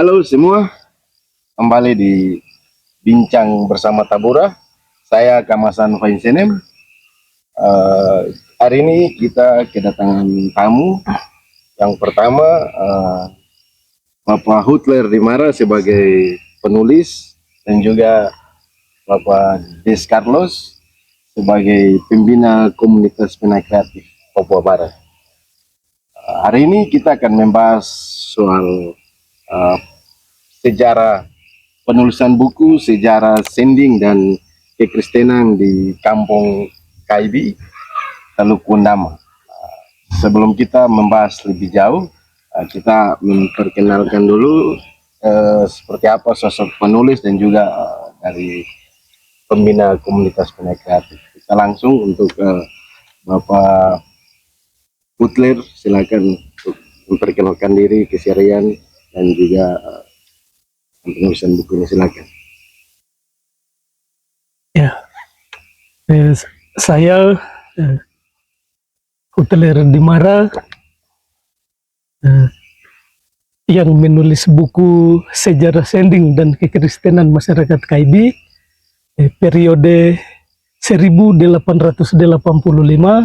Halo semua, kembali di Bincang Bersama Tabura. Saya Kamasan Fainsenem. Hari ini kita kedatangan tamu. Yang pertama, Bapak Hutler Dimara sebagai penulis, dan juga Bapak Des Carlos sebagai pembina komunitas pena kreatif Papua Barat. Hari ini kita akan membahas soal sejarah penulisan buku, sejarah sending dan kekristenan di Kampung Kaibi, Teluk Wundama. Sebelum kita membahas lebih jauh, kita memperkenalkan dulu seperti apa sosok penulis dan juga dari pembina komunitas pena kreatif. Kita langsung untuk Bapak Hutler, silakan untuk memperkenalkan diri, keseharian dan juga penulisan bukunya, silakan. Ya, saya Hutler Dimara yang menulis buku sejarah sending dan kekristenan masyarakat Kaibi periode 1885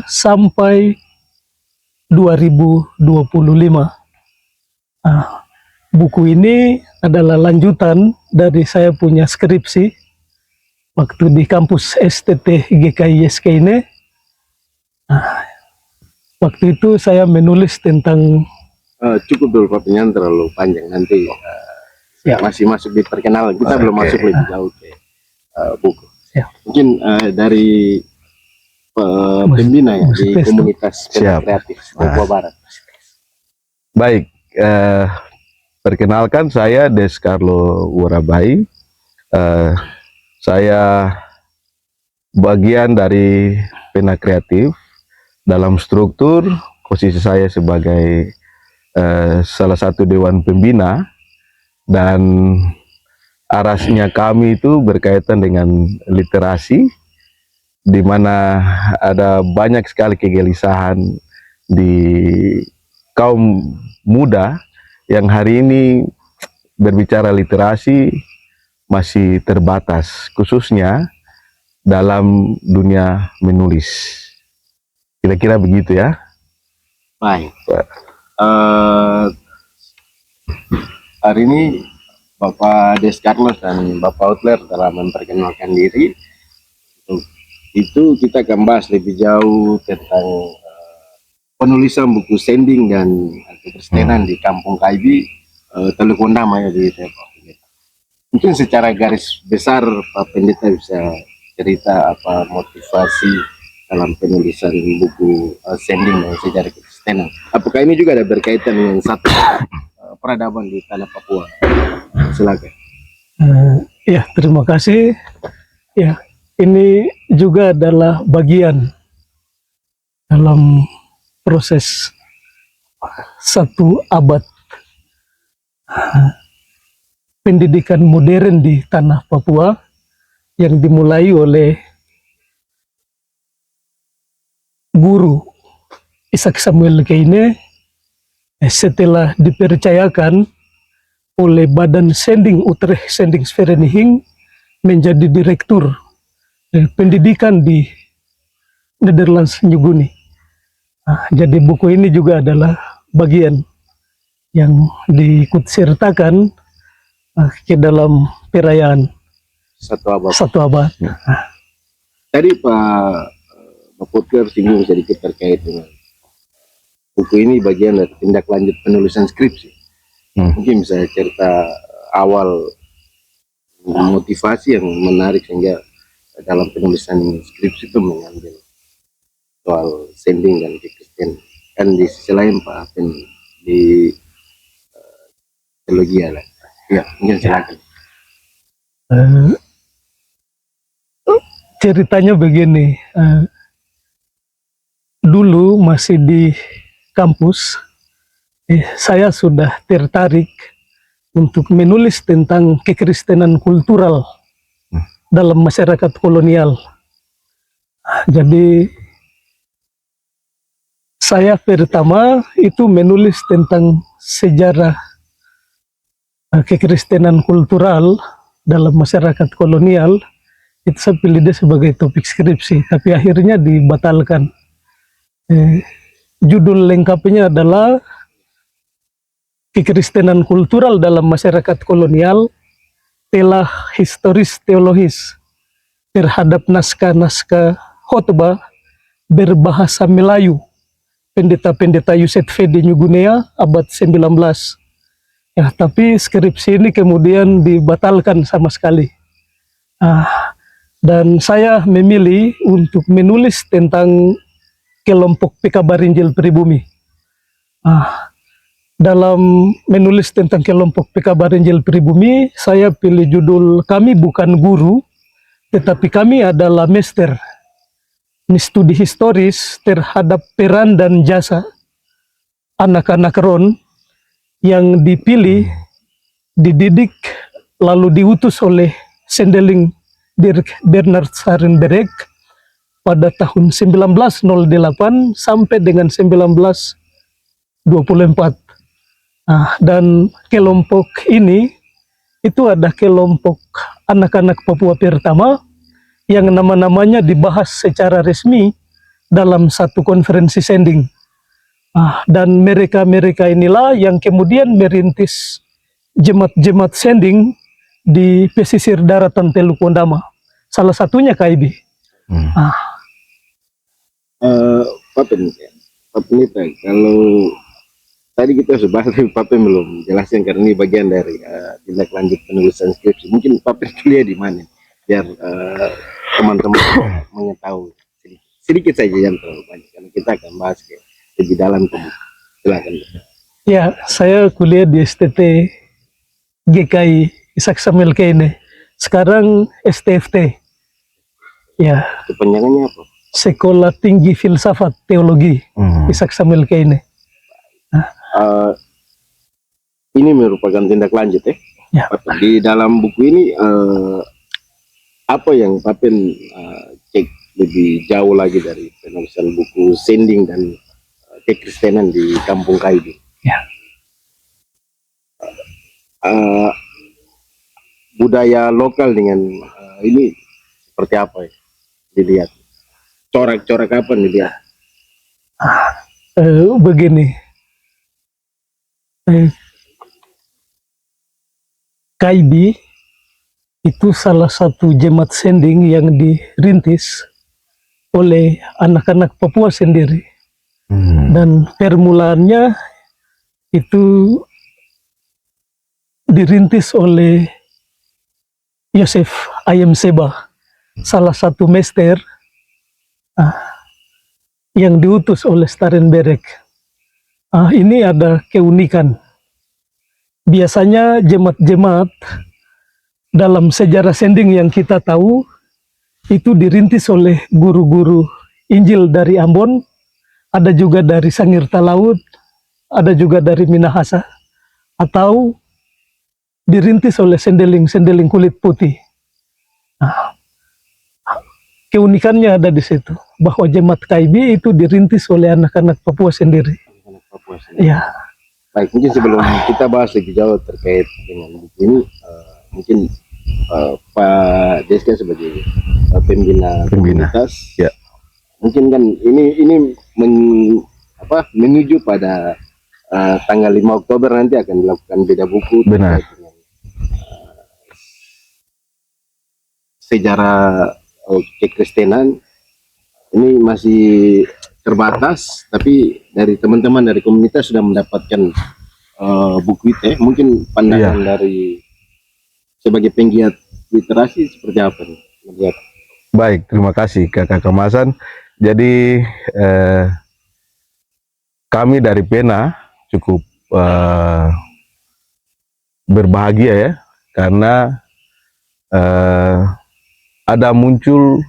sampai 2025. Buku ini adalah lanjutan dari saya punya skripsi waktu di kampus STT GKI YSK ini. Waktu itu saya menulis tentang Cukup dulu Pak, penyanyi terlalu panjang, nanti masih masuk di perkenalan, kita belum masuk lebih jauh ke buku. Mungkin dari pembina ya di komunitas kreatif Papua Barat. Baik, perkenalkan saya Des Carlo Warabai. Saya bagian dari pena kreatif. Dalam struktur, posisi saya sebagai salah satu dewan pembina, dan arasnya kami itu berkaitan dengan literasi, di mana ada banyak sekali kegelisahan di kaum muda yang hari ini berbicara literasi masih terbatas, khususnya dalam dunia menulis. Kira-kira begitu ya. Baik. Hari ini Bapak Des Carlos dan Bapak Hutler telah memperkenalkan diri. Untuk itu kita akan bahas lebih jauh tentang penulisan buku sending dan kekristenan di Kampung Kaibi, Teluk Wundama ya di Depok. Mungkin secara garis besar Pak Pendeta bisa cerita apa motivasi dalam penulisan buku sending dan sejarah kekristenan. Apakah ini juga ada berkaitan dengan satu peradaban di tanah Papua? Silakan. Ya, terima kasih. Ya, ini juga adalah bagian dalam proses 1 abad pendidikan modern di tanah Papua yang dimulai oleh guru Ishak Samuel Keine setelah dipercayakan oleh Badan Sending Utrecht Sendingsvereniging menjadi direktur pendidikan di Netherlands New Guinea. Jadi buku ini juga adalah bagian yang diikutsertakan ke dalam perayaan 1 abad. 1 abad. Tadi Pak Hutler singgung sedikit terkait dengan buku ini bagian dari tindak lanjut penulisan skripsi. Mungkin bisa cerita awal motivasi yang menarik sehingga dalam penulisan skripsi itu mengambil soal sending dan kekristenan. Kan di sisi lain Pak di teologi lah. Ya, mungkin silakan. Ceritanya begini, dulu masih di kampus, saya sudah tertarik untuk menulis tentang kekristenan kultural dalam masyarakat kolonial. Jadi saya pertama itu menulis tentang sejarah kekristenan kultural dalam masyarakat kolonial, itu saya pilih dia sebagai topik skripsi, tapi akhirnya dibatalkan. Judul lengkapnya adalah kekristenan kultural dalam masyarakat kolonial, telah historis teologis terhadap naskah-naskah khotbah berbahasa Melayu pendeta-pendeta Yuset V di New Guinea abad 19. Ya, tapi skripsi ini kemudian dibatalkan sama sekali. Dan saya memilih untuk menulis tentang kelompok Pekabar Injil Pribumi. Dalam menulis tentang kelompok Pekabar Injil Pribumi, saya pilih judul "Kami Bukan Guru, Tetapi Kami Adalah Mester." Ini studi historis terhadap peran dan jasa anak-anak Ron yang dipilih, dididik, lalu diutus oleh Sendeling Dirk Bernard Sarenberg pada tahun 1908 sampai dengan 1924. Dan kelompok ini itu ada kelompok anak-anak Papua pertama yang nama-namanya dibahas secara resmi dalam satu konferensi sending. Dan mereka-mereka inilah yang kemudian merintis jemaat-jemaat sending di pesisir daratan Teluk Wondama. Salah satunya KIB. Pak Penita, kalau tadi kita sudah bahas, tapi Pak belum jelaskan karena ini bagian dari tindak lanjut penulisan skripsi. Mungkin Pak kuliah di mana? Biar teman-teman mengetahui sedikit saja, yang terlalu banyak karena kita akan bahas lebih dalam. Silakan. Ya, saya kuliah di STT GKI Ishak Samuel Keine, sekarang STFT. Ya, Kepanjangannya apa? Sekolah Tinggi Filsafat Teologi Ishak Samuel Keine. Ini merupakan tindak lanjut Ya. Di dalam buku ini apa yang Papen cek lebih jauh lagi dari penulisan buku sending dan kekristenan di Kampung KIB? Ya. Budaya lokal dengan ini seperti apa ya dilihat? Corak-corak apa dilihat? Begini, KIB itu salah satu jemaat sending yang dirintis oleh anak-anak Papua sendiri. Dan permulaannya itu dirintis oleh Yosef Ayem Seba, salah satu mester yang diutus oleh Starenberg. Ini ada keunikan. Biasanya jemaat-jemaat dalam sejarah sending yang kita tahu itu dirintis oleh guru-guru Injil dari Ambon, ada juga dari Sangir Talaut, ada juga dari Minahasa, atau dirintis oleh sendeling kulit putih. Keunikannya ada di situ, bahwa jemaat KIB itu dirintis oleh anak-anak Papua sendiri. Anak Papua sendiri. Ya. Baik, mungkin sebelum kita bahas lebih jauh terkait dengan buku ini, mungkin Pak Deska sebagai pembina komunitas, ya. Mungkin kan ini menuju pada tanggal 5 Oktober nanti akan dilakukan beda buku. Benar. Dengan, sejarah kekristenan ini masih terbatas, tapi dari teman-teman dari komunitas sudah mendapatkan buku itu. Mungkin pandangan dari sebagai penggiat literasi seperti apa nih melihat? Baik, terima kasih Kakak Kemasan. Jadi kami dari Pena cukup berbahagia ya, karena ada muncul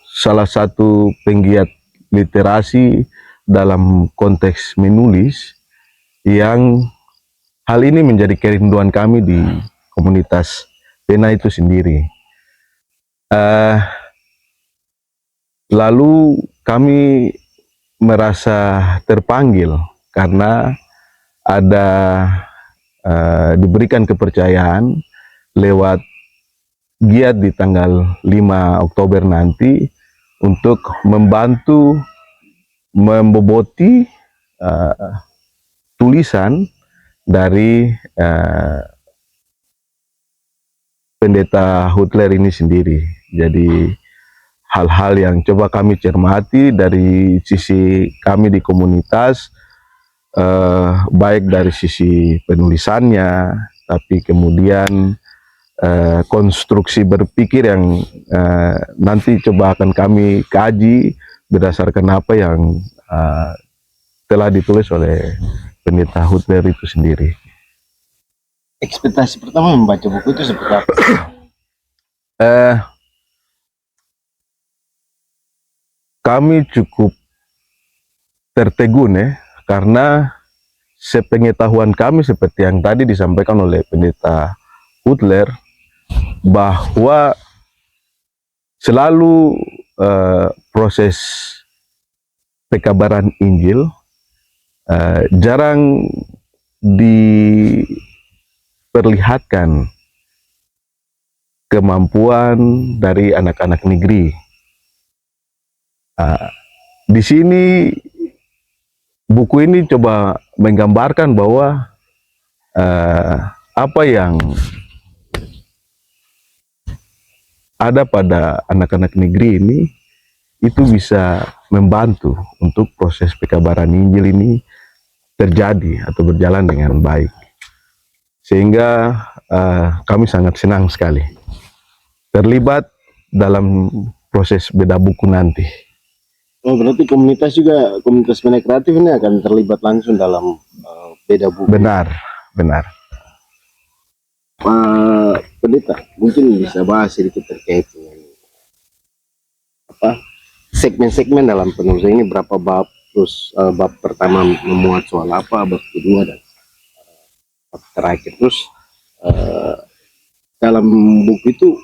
salah satu penggiat literasi dalam konteks menulis yang hal ini menjadi kerinduan kami di komunitas Pena itu sendiri. Lalu kami merasa terpanggil karena ada diberikan kepercayaan lewat giat di tanggal 5 Oktober nanti untuk membantu memboboti tulisan dari pendeta Huttler ini sendiri. Jadi hal-hal yang coba kami cermati dari sisi kami di komunitas, baik dari sisi penulisannya, tapi kemudian konstruksi berpikir yang nanti coba akan kami kaji berdasarkan apa yang telah ditulis oleh pendeta Huttler itu sendiri. Ekspektasi pertama membaca buku itu seperti apa? Kami cukup tertegun ya, karena sepengetahuan kami seperti yang tadi disampaikan oleh pendeta Huttler, bahwa selalu proses pekabaran Injil jarang diperlihatkan kemampuan dari anak-anak negeri. Di sini buku ini coba menggambarkan bahwa apa yang ada pada anak-anak negeri ini itu bisa membantu untuk proses pekabaran Injil ini terjadi atau berjalan dengan baik. Sehingga kami sangat senang sekali terlibat dalam proses beda buku nanti. Oh, berarti komunitas juga, komunitas Menak Kreatif ini akan terlibat langsung dalam beda buku. Benar, benar. Pendeta, mungkin bisa bahas sedikit terkait dengan segmen-segmen dalam penulisan ini, berapa bab, terus bab pertama memuat soal apa, bab kedua dan bab terakhir, terus dalam buku itu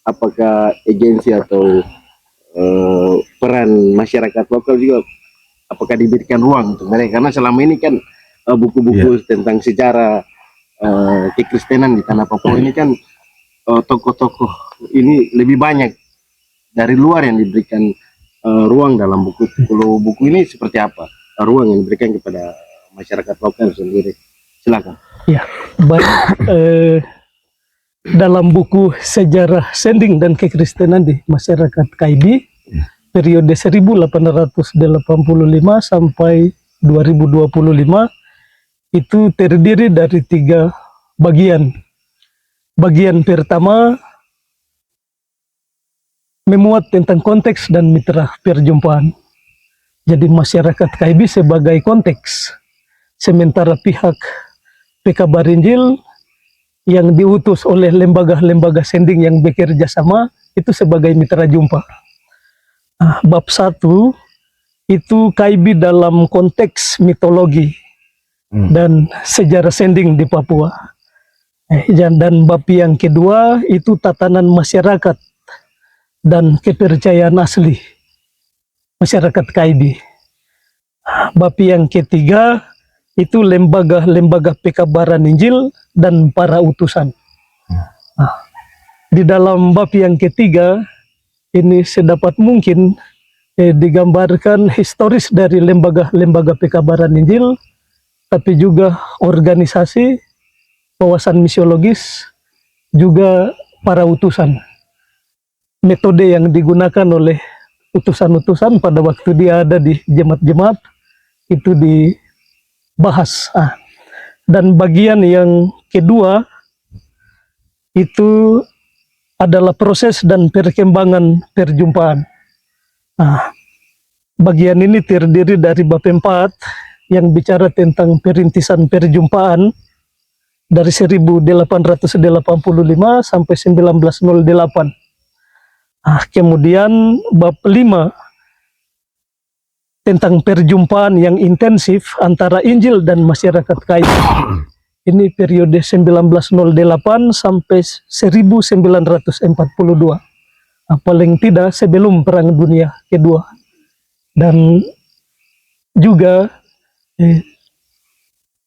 apakah agensi atau peran masyarakat lokal juga apakah diberikan ruang untuk mereka, karena selama ini kan buku-buku tentang sejarah kekristenan di tanah Papua ini kan tokoh-tokoh ini lebih banyak dari luar yang diberikan ruang dalam buku. Kalau buku ini seperti apa ruang yang diberikan kepada masyarakat lokal sendiri? Silakan. Ya, baik. Dalam buku Sejarah Sending dan Kekristenan di Masyarakat KIB periode 1885 sampai 2025 itu terdiri dari 3 bagian. Bagian pertama memuat tentang konteks dan mitra perjumpaan. Jadi masyarakat KIB sebagai konteks, sementara pihak pekabar Injil yang diutus oleh lembaga-lembaga sending yang bekerja sama itu sebagai mitra jumpa. Bab 1 itu KIB dalam konteks mitologi dan sejarah sending di Papua. Dan bab yang kedua itu tatanan masyarakat dan kepercayaan asli masyarakat KIB. Bab yang ketiga itu lembaga-lembaga pekabaran Injil dan para utusan. Di dalam bab yang ketiga ini sedapat mungkin digambarkan historis dari lembaga-lembaga pekabaran Injil, tapi juga organisasi, wawasan misiologis, juga para utusan. Metode yang digunakan oleh utusan-utusan pada waktu dia ada di jemaat-jemaat itu dibahas. Dan bagian yang kedua itu adalah proses dan perkembangan perjumpaan. Bagian ini terdiri dari bab 4 yang bicara tentang perintisan perjumpaan dari 1885 sampai 1908. Kemudian bab 5 tentang perjumpaan yang intensif antara Injil dan masyarakat KIB. Ini periode 1908 sampai 1942. Paling tidak sebelum Perang Dunia Kedua. Dan juga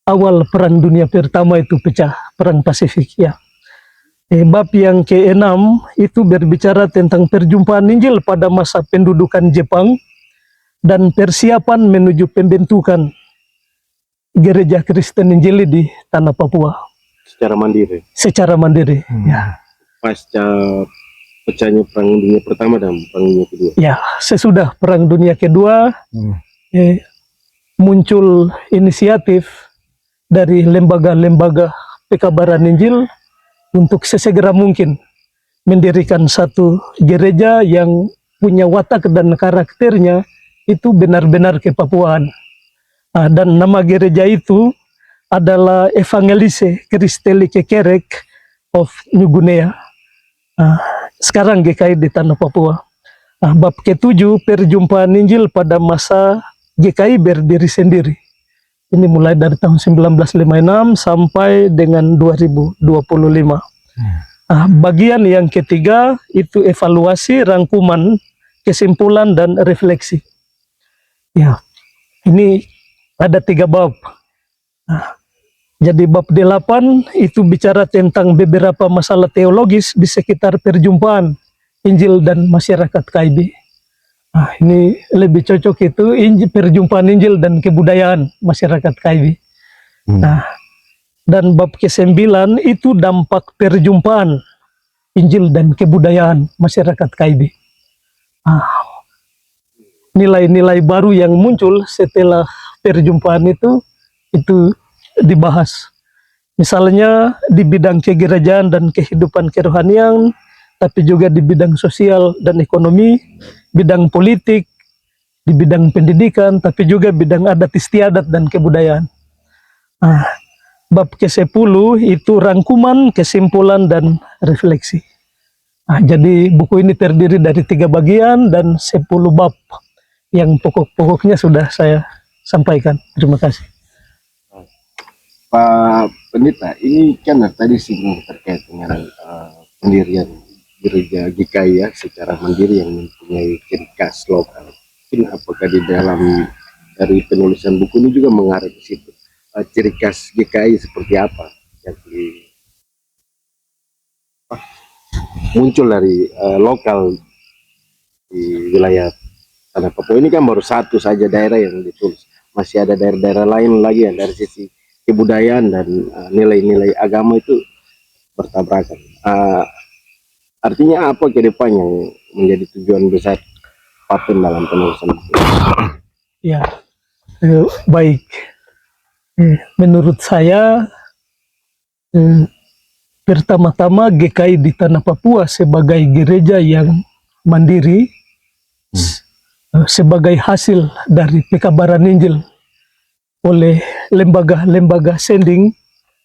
awal Perang Dunia Pertama itu pecah, Perang Pasifik ya. Bab yang ke-6 itu berbicara tentang perjumpaan Injil pada masa pendudukan Jepang dan persiapan menuju pembentukan gereja Kristen Injili di tanah Papua Secara mandiri. secara mandiri. Ya. Pasca pecahnya Perang Dunia Pertama dan Perang Dunia Kedua. Ya, sesudah Perang Dunia Kedua muncul inisiatif dari lembaga-lembaga pekabaran Injil untuk sesegera mungkin mendirikan satu gereja yang punya watak dan karakternya itu benar-benar kepapuaan. Dan nama gereja itu adalah Evangelise Christelike Kerek of New Guinea. Sekarang GKI di tanah Papua. Bab ke-7 perjumpaan Injil pada masa GKI berdiri sendiri. Ini mulai dari tahun 1956 sampai dengan 2025. Bagian yang ketiga itu evaluasi, rangkuman, kesimpulan, dan refleksi. Ya, ini ada 3 bab. Jadi bab 8 itu bicara tentang beberapa masalah teologis di sekitar perjumpaan Injil dan masyarakat KIB. Ini lebih cocok itu perjumpaan Injil dan kebudayaan masyarakat KIB. Dan bab ke-9 itu dampak perjumpaan Injil dan kebudayaan masyarakat KIB. Nilai-nilai baru yang muncul setelah perjumpaan itu dibahas. Misalnya di bidang kegerajaan dan kehidupan kerohanian, tapi juga di bidang sosial dan ekonomi, bidang politik, di bidang pendidikan, tapi juga bidang adat istiadat dan kebudayaan. Bab ke-10 itu rangkuman, kesimpulan, dan refleksi. Jadi buku ini terdiri dari 3 bagian dan 10 bab yang pokok-pokoknya sudah saya sampaikan. Terima kasih. Pak Pendeta, ini kan tadi singgung terkait dengan pendirian gereja GKI ya secara mandiri yang mempunyai ciri khas lokal. Mungkin apakah di dalam dari penulisan buku ini juga mengarah ke situ, ciri khas GKI seperti apa yang muncul dari lokal di wilayah tanah Papua ini kan baru satu saja daerah yang ditulis, masih ada daerah-daerah lain lagi yang dari sisi kebudayaan dan nilai-nilai agama itu bertabrakan. Artinya apa ke depan yang menjadi tujuan besar Papen dalam penulisan buku? Ya, baik. Menurut saya, pertama-tama GKI di tanah Papua sebagai gereja yang mandiri, sebagai hasil dari pekabaran Injil oleh lembaga-lembaga sending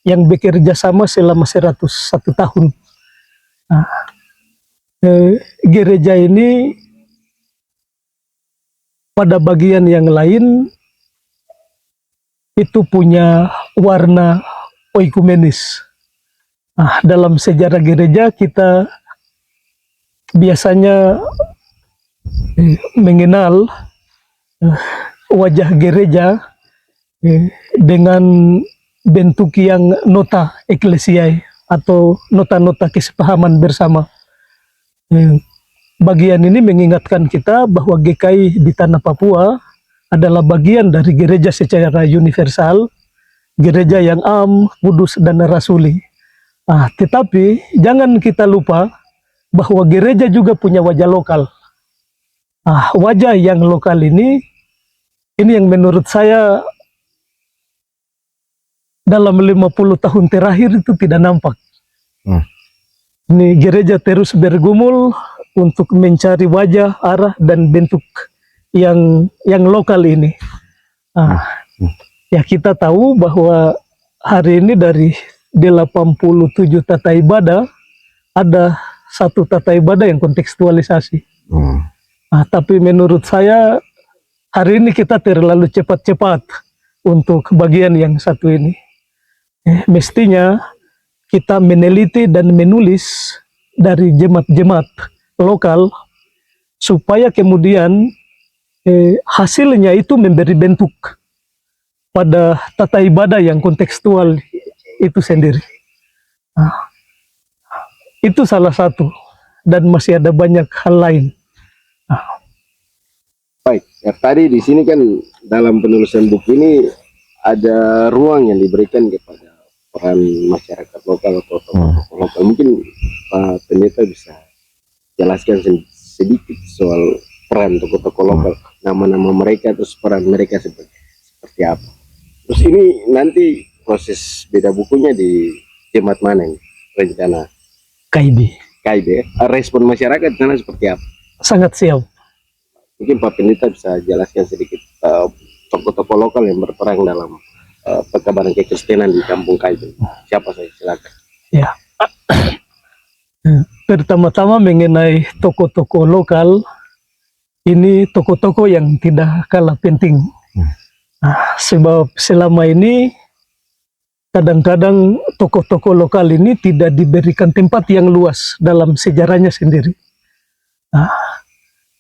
yang bekerja sama selama 101 tahun. Gereja ini pada bagian yang lain itu punya warna oikumenis. Dalam sejarah gereja kita biasanya mengenal wajah gereja dengan bentuk yang nota eklesiae atau nota-nota kesepahaman bersama. Bagian ini mengingatkan kita bahwa GKI di tanah Papua adalah bagian dari gereja secara universal, gereja yang am, kudus, dan rasuli. Tetapi jangan kita lupa bahwa gereja juga punya wajah lokal. Wajah yang lokal ini yang menurut saya dalam 50 tahun terakhir itu tidak nampak. Ini gereja terus bergumul untuk mencari wajah, arah, dan bentuk yang lokal ini. Ya kita tahu bahwa hari ini dari 87 tata ibadah ada 1 tata ibadah yang kontekstualisasi. Tapi menurut saya hari ini kita terlalu cepat-cepat untuk bagian yang satu ini. Mestinya kita meneliti dan menulis dari jemaat-jemaat lokal supaya kemudian hasilnya itu memberi bentuk. pada tata ibadah yang kontekstual itu sendiri. Nah, itu salah satu, dan masih ada banyak hal lain. Baik, ya, tadi di sini kan dalam penulisan buku ini ada ruang yang diberikan kepada peran masyarakat lokal atau tokoh-tokoh lokal. Mungkin Pak Pendeta bisa jelaskan sedikit soal peran tokoh-tokoh lokal, nama-nama mereka, terus peran mereka seperti apa. Terus ini nanti proses beda bukunya di jemaat mana ini rencana KIB KIB, respon masyarakat di sana seperti apa? sangat siap. Mungkin Pak Pendeta bisa jelaskan sedikit tokoh-tokoh lokal yang berperan dalam pekabaran kekristenan di kampung KIB. Siapa saya, silakan. Ya. Pertama-tama mengenai tokoh-tokoh lokal, ini tokoh-tokoh yang tidak kalah penting. Sebab selama ini kadang-kadang tokoh-tokoh lokal ini tidak diberikan tempat yang luas dalam sejarahnya sendiri.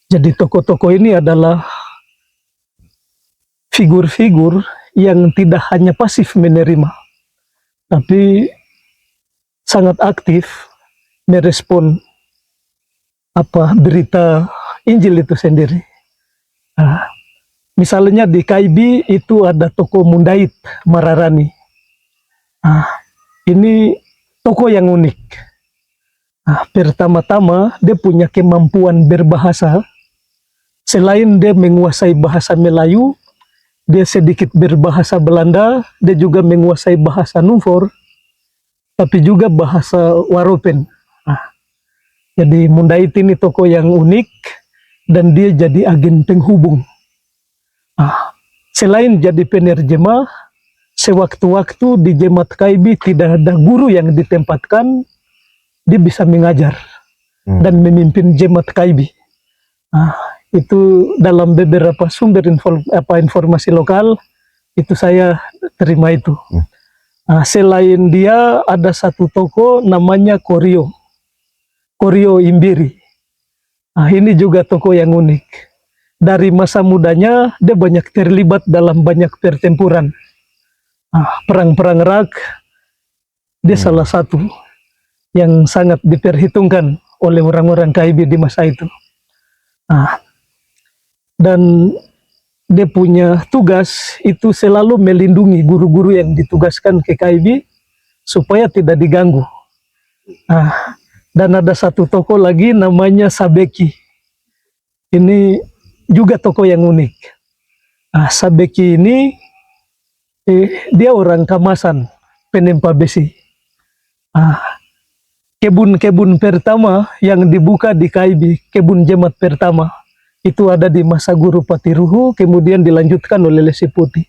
Jadi tokoh-tokoh ini adalah figur-figur yang tidak hanya pasif menerima, tapi sangat aktif merespon berita Injil itu sendiri. Misalnya di KIB itu ada tokoh Mundait Mararani. Ini tokoh yang unik. Pertama-tama dia punya kemampuan berbahasa. Selain dia menguasai bahasa Melayu, dia sedikit berbahasa Belanda, dia juga menguasai bahasa Nufor, tapi juga bahasa Waropen. Jadi Mundait ini tokoh yang unik, dan dia jadi agen penghubung. Selain jadi penerjemah, sewaktu-waktu di jemaat KIB tidak ada guru yang ditempatkan, dia bisa mengajar dan memimpin jemaat KIB. Itu dalam beberapa sumber informasi lokal itu saya terima itu. Selain dia ada satu tokoh namanya Korio Imbiri. Ini juga tokoh yang unik. Dari masa mudanya dia banyak terlibat dalam banyak pertempuran, perang-perang Rak. Dia salah satu yang sangat diperhitungkan oleh orang-orang KIB di masa itu. Dan dia punya tugas itu selalu melindungi guru-guru yang ditugaskan ke KIB supaya tidak diganggu. Dan ada satu tokoh lagi namanya Sabeki. Ini juga tokoh yang unik. Sabeki ini dia orang Kamasan, penempa besi. Kebun-kebun pertama yang dibuka di KIB, kebun jemaat pertama, itu ada di masa Guru Patiruhu, kemudian dilanjutkan oleh Lesi Putih.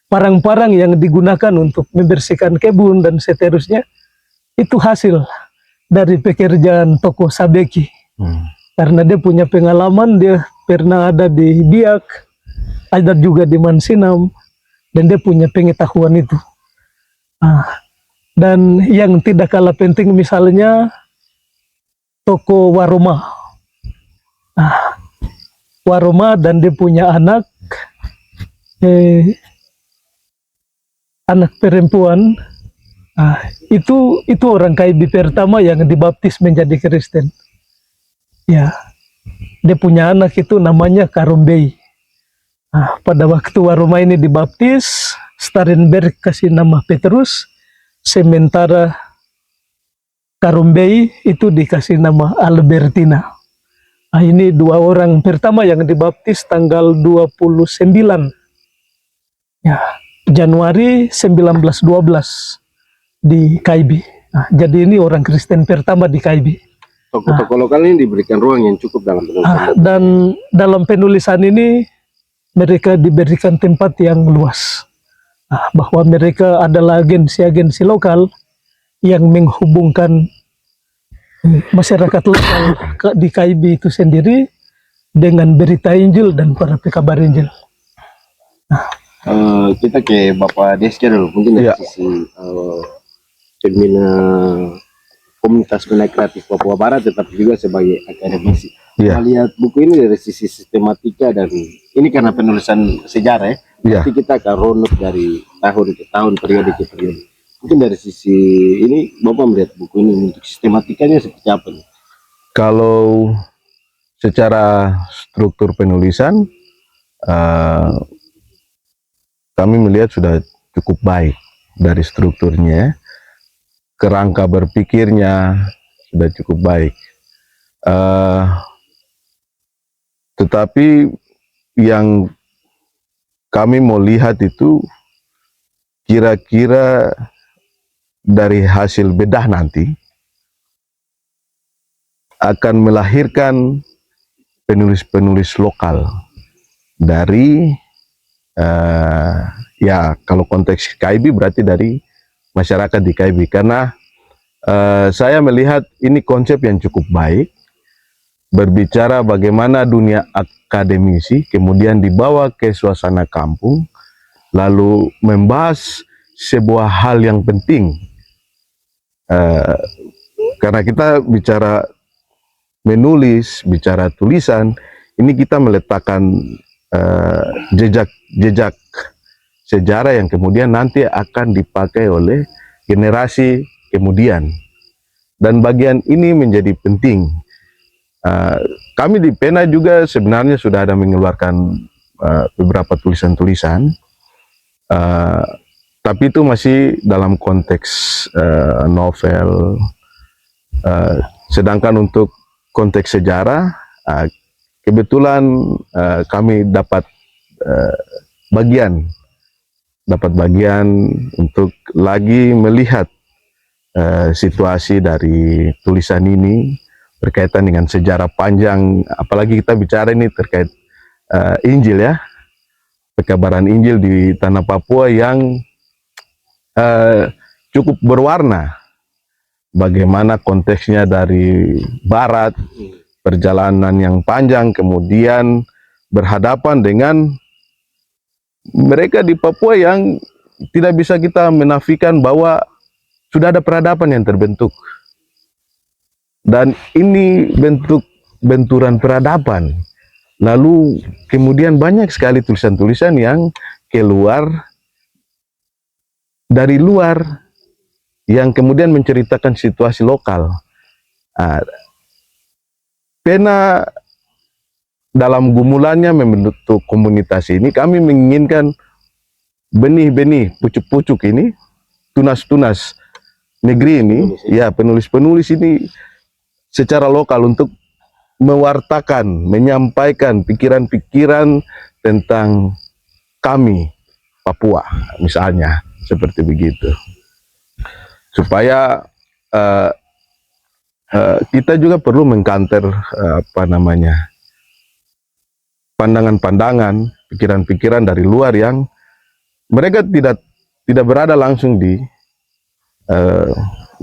Parang-parang yang digunakan untuk membersihkan kebun dan seterusnya, itu hasil dari pekerjaan tokoh Sabeki. Karena dia punya pengalaman, dia pernah ada di Biak, ada juga di Mansinam, dan dia punya pengetahuan itu. Dan yang tidak kalah penting misalnya tokoh Waroma. Waroma dan dia punya anak perempuan. Itu orang KIB pertama yang dibaptis menjadi Kristen. Ya, dia punya anak itu namanya Karumbei. Pada waktu Waroma ini dibaptis, Starenberg kasih nama Petrus, sementara Karumbei itu dikasih nama Albertina. Ini dua orang pertama yang dibaptis tanggal 29 Januari 1912 di KIB. Jadi ini orang Kristen pertama di KIB. Tokoh-tokoh lokal ini diberikan ruang yang cukup dalam penulisan. Dan dalam penulisan ini mereka diberikan tempat yang luas. Bahwa mereka adalah agensi-agensi lokal yang menghubungkan masyarakat lokal di KIB itu sendiri dengan berita Injil dan para pekabar Injil. Kita ke Bapak Deska dulu, mungkin dari sisi pembina komunitas Bina Kreatif Papua Barat, tetapi juga sebagai akademisi. Iya. Melihat buku ini dari sisi sistematika dan ini karena penulisan sejarah ya, Iya. nanti kita akan runut dari tahun ke tahun, periode ke periode. Mungkin dari sisi ini Bapak melihat buku ini untuk sistematikanya seperti apa nih? Kalau secara struktur penulisan, kami melihat sudah cukup baik dari strukturnya. Kerangka berpikirnya sudah cukup baik. Tetapi yang kami mau lihat itu kira-kira dari hasil bedah nanti akan melahirkan penulis-penulis lokal dari ya kalau konteks KIB berarti dari masyarakat di KIB, karena saya melihat ini konsep yang cukup baik, berbicara bagaimana dunia akademisi kemudian dibawa ke suasana kampung, lalu membahas sebuah hal yang penting, karena kita bicara menulis, bicara tulisan, ini kita meletakkan jejak sejarah yang kemudian nanti akan dipakai oleh generasi kemudian, dan bagian ini menjadi penting. Kami di Pena juga sebenarnya sudah ada mengeluarkan beberapa tulisan-tulisan, tapi itu masih dalam konteks novel, sedangkan untuk konteks sejarah kebetulan kami dapat bagian untuk lagi melihat situasi dari tulisan ini berkaitan dengan sejarah panjang, apalagi kita bicara ini terkait Injil ya, pekabaran Injil di tanah Papua yang cukup berwarna. Bagaimana konteksnya dari barat, perjalanan yang panjang, kemudian berhadapan dengan mereka di Papua yang tidak bisa kita menafikan bahwa sudah ada peradaban yang terbentuk. Dan ini bentuk benturan peradaban. Lalu kemudian banyak sekali tulisan-tulisan yang keluar dari luar, yang kemudian menceritakan situasi lokal. Pena dalam gumulannya membentuk komunitas ini, kami menginginkan benih-benih pucuk-pucuk ini, tunas-tunas negeri ini, ya penulis-penulis ini secara lokal untuk mewartakan, menyampaikan pikiran-pikiran tentang kami Papua, misalnya seperti begitu, supaya kita juga perlu mengkanter pandangan-pandangan, pikiran-pikiran dari luar yang mereka tidak berada langsung di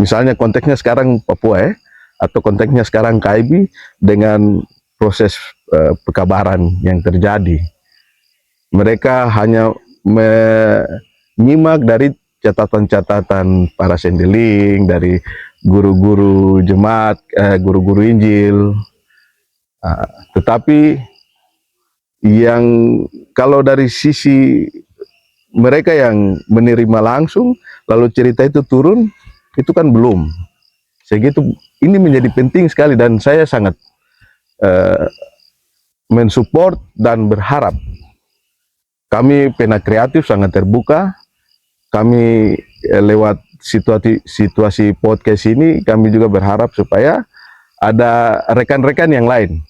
misalnya konteksnya sekarang Papua atau konteksnya sekarang KIB dengan proses pekabaran yang terjadi. Mereka hanya menyimak dari catatan-catatan para sendeling, dari guru-guru jemaat, guru-guru Injil, tetapi yang kalau dari sisi mereka yang menerima langsung lalu cerita itu turun, itu kan belum. Sehingga itu ini menjadi penting sekali, dan saya sangat mensupport dan berharap. Kami Pena Kreatif sangat terbuka. Kami lewat situasi podcast ini, kami juga berharap supaya ada rekan-rekan yang lain,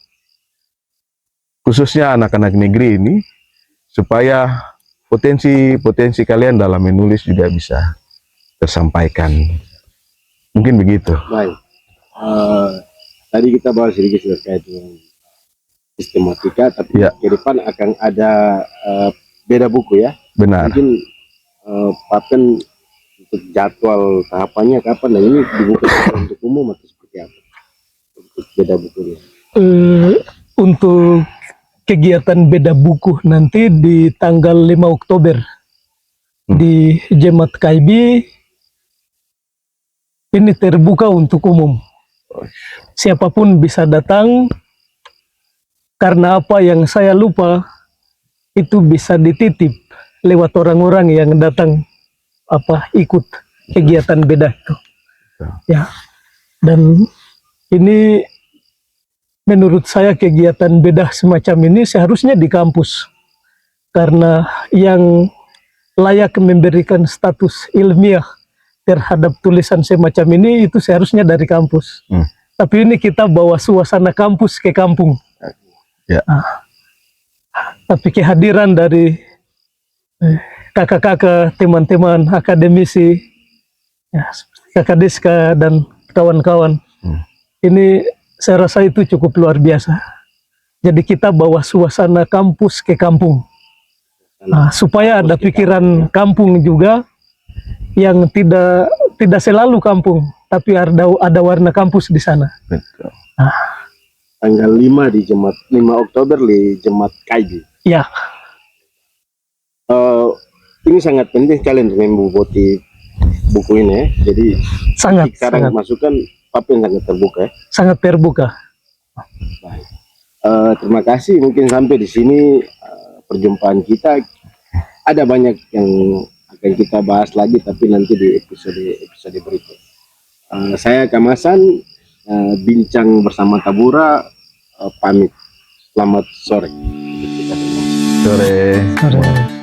khususnya anak-anak negeri ini, supaya potensi kalian dalam menulis juga bisa tersampaikan. Mungkin begitu. Baik. Tadi kita bahas sedikit terkait dengan sistematika, tapi ya, ke depan akan ada beda buku ya. Benar. Mungkin Papen untuk jadwal tahapannya kapan, dan ini dibuka untuk umum atau seperti apa untuk beda bukunya? Untuk kegiatan beda buku nanti di tanggal 5 Oktober di Jemaat KIB ini terbuka untuk umum. Siapapun bisa datang. Karena apa yang saya lupa itu bisa dititip lewat orang-orang yang datang ikut kegiatan bedah itu. Ya. Dan ini menurut saya kegiatan bedah semacam ini seharusnya di kampus. Karena yang layak memberikan status ilmiah terhadap tulisan semacam ini itu seharusnya dari kampus. Tapi ini kita bawa suasana kampus ke kampung. Ya. Tapi kehadiran dari kakak-kakak, teman-teman akademisi, ya, kakak Deska dan kawan-kawan, ini saya rasa itu cukup luar biasa. Jadi kita bawa suasana kampus ke kampung. Supaya ada pikiran kampung juga yang tidak selalu kampung, tapi ada warna kampus di sana. Betul. Tanggal 5 di Jumat 5 Oktober di Jumat Kaiji. Ya. Ini sangat penting sekali untuk memboboti buku ini ya. Jadi Sangat, sekarang sangat. masukan apa yang sangat terbuka ya. Sangat terbuka. Baik. Terima kasih, mungkin sampai di sini perjumpaan kita. Ada banyak yang akan kita bahas lagi tapi nanti di episode berikut. Saya Kamasan bincang bersama Tabura, pamit. Selamat sore. Sore. Sore.